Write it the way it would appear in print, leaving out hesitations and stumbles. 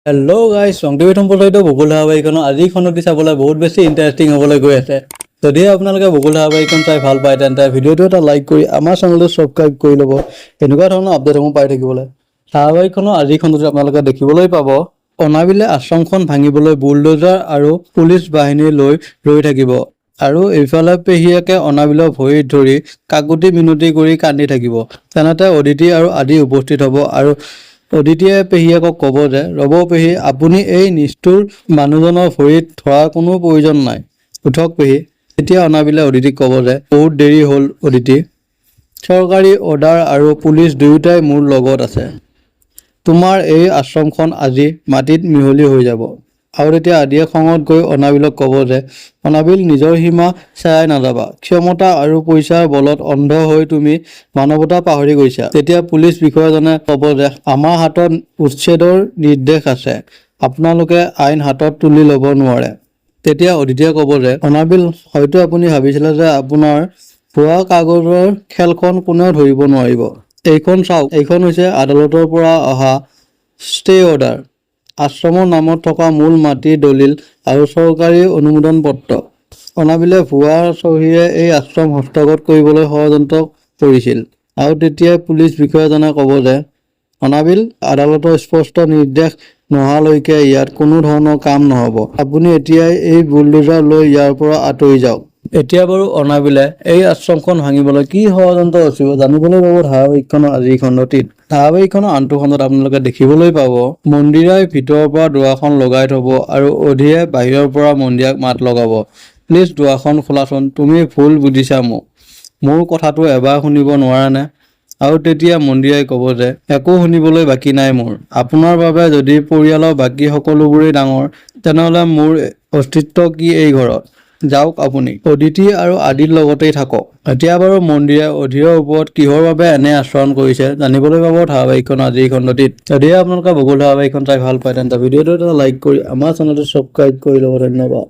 Hello' guys সংটিভি সম্প্ৰচাৰিত বকুল ধাৰাবাহিকখনৰ আজিৰ খণ্ডটি চাবলৈ বহুত বেছি ইণ্টাৰেষ্টিং হ'বলৈ গৈ আছে। যদি আপোনালোকে বকুল ধাৰাবাহিকখন চাই ভাল পায় তেন্তে ভিডিঅ'টো এটা লাইক কৰি আমাৰ চেনেলটো ছাবস্ক্ৰাইব কৰি ল'ব এনেকুৱা ধৰণৰ আপডেটসমূহ পাই থাকিবলৈ। ধাৰাবাহিকখনৰ আজিৰ খণ্ডটোত আপোনালোকে দেখিবলৈ পাব অনাবিলে আশ্ৰমখন ভাঙিবলৈ বুলডোজাৰ আৰু পুলিচ বাহিনী লৈ ৰৈ থাকিব আৰু এইফালে পেহীয়েকে অনাবিলৰ ভৰিত ধৰি কাকুতি মিনতি কৰি কান্দি থাকিব। তেনেতে অদিতি আৰু আদি উপস্থিত হ'ব আৰু অদিতিয়ে পেহীয়েকক ক'ব যে ৰ'ব পেহী, আপুনি এই নিষ্ঠুৰ মানুহজনৰ ভৰিত ধৰাৰ কোনো প্ৰয়োজন নাই, উঠক পেহী। তেতিয়া অনাবিলে অদিতিক ক'ব যে বহুত দেৰি হ'ল অদিতি, চৰকাৰী অৰ্ডাৰ আৰু পুলিচ দুয়োটাই মোৰ লগত আছে, তোমাৰ এই আশ্ৰমখন আজি মাটিত মিহলি হৈ যাব। আৰু তেতিয়া আদিয়ে খঙত গৈ অনাবিলক ক'ব যে অনাবিল, নিজৰ সীমা চেৰাই নাযাবা, ক্ষমতা আৰু পইচাৰ বলত অন্ধ হৈ তুমি মানৱতা পাহৰি গৈছা। তেতিয়া পুলিচ বিষয়াজনে ক'ব যে আমাৰ হাতত উচ্ছেদৰ নিৰ্দেশ আছে, আপোনালোকে আইন হাতত তুলি ল'ব নোৱাৰে। তেতিয়া অদিতিয়ে ক'ব যে অনাবিল, হয়তো আপুনি ভাবিছিলে যে আপোনাৰ ভুৱা কাগজৰ খেলখন কোনেও ধৰিব নোৱাৰিব। এইখন চাওক, এইখন হৈছে আদালতৰ পৰা অহা ষ্টে অৰ্ডাৰ, আশ্ৰমৰ নামত থকা মূল মাটিৰ দলিল আৰু চৰকাৰী অনুমোদন পত্ৰ। অনাবিলে ভুৱা চহীৰে এই আশ্ৰম হস্তগত কৰিবলৈ ষড়যন্ত্ৰ কৰিছিল। আৰু তেতিয়াই পুলিচ বিষয়াজনে ক'ব যে অনাবিল, আদালতৰ স্পষ্ট নিৰ্দেশ নোহোৱালৈকে ইয়াত কোনো ধৰণৰ কাম নহ'ব, আপুনি এতিয়াই এই বুলডোজাৰ লৈ ইয়াৰ পৰা আঁতৰি যাওক। এতিয়া বাৰু অনাবিলে এই আশ্ৰমখন ভাঙিবলৈ কি ষড়যন্ত্ৰ ৰচিব জানিবলৈ পাব ধাৰাবাহিকখনৰ আজিৰ খণ্ডটিত। ধাৰাবাহিকখনৰ আনটো খণ্ডত আপোনালোকে দেখিবলৈ পাব মন্দিৰাই ভিতৰৰ পৰা দুৱাৰখন লগাই থ'ব আৰু অধিয়ে বাহিৰৰ পৰা মন্দিৰাক মাত লগাব, প্লিজ দুৱাৰখন খোলাচোন, তুমি ভুল বুজিছা মোক, মোৰ কথাটো এবাৰ শুনিব নোৱাৰানে? আৰু তেতিয়া মন্দিৰাই ক'ব যে একো শুনিবলৈ বাকী নাই মোৰ, আপোনাৰ বাবে যদি পৰিয়ালৰ বাকী সকলোবোৰেই ডাঙৰ তেনেহ'লে মোৰ অস্তিত্ব কি এই ঘৰত, যাওক আপুনি অদিতি আৰু আদিৰ লগতেই থাকক। এতিয়া বাৰু মন্দিৰে অধিৰৰ ওপৰত কিহৰ বাবে এনে আচৰণ কৰিছে জানিবলৈ পাব ধাৰাবাহিকখন আজিৰ খণ্ডটিত। যদিহে আপোনালোকে বকুল ধাৰাবাহিকখন চাই ভাল পায় তেন্তে ভিডিঅ'টো এটা লাইক কৰি আমাৰ চেনেলটো ছাবস্ক্ৰাইব কৰি ল'ব। ধন্যবাদ।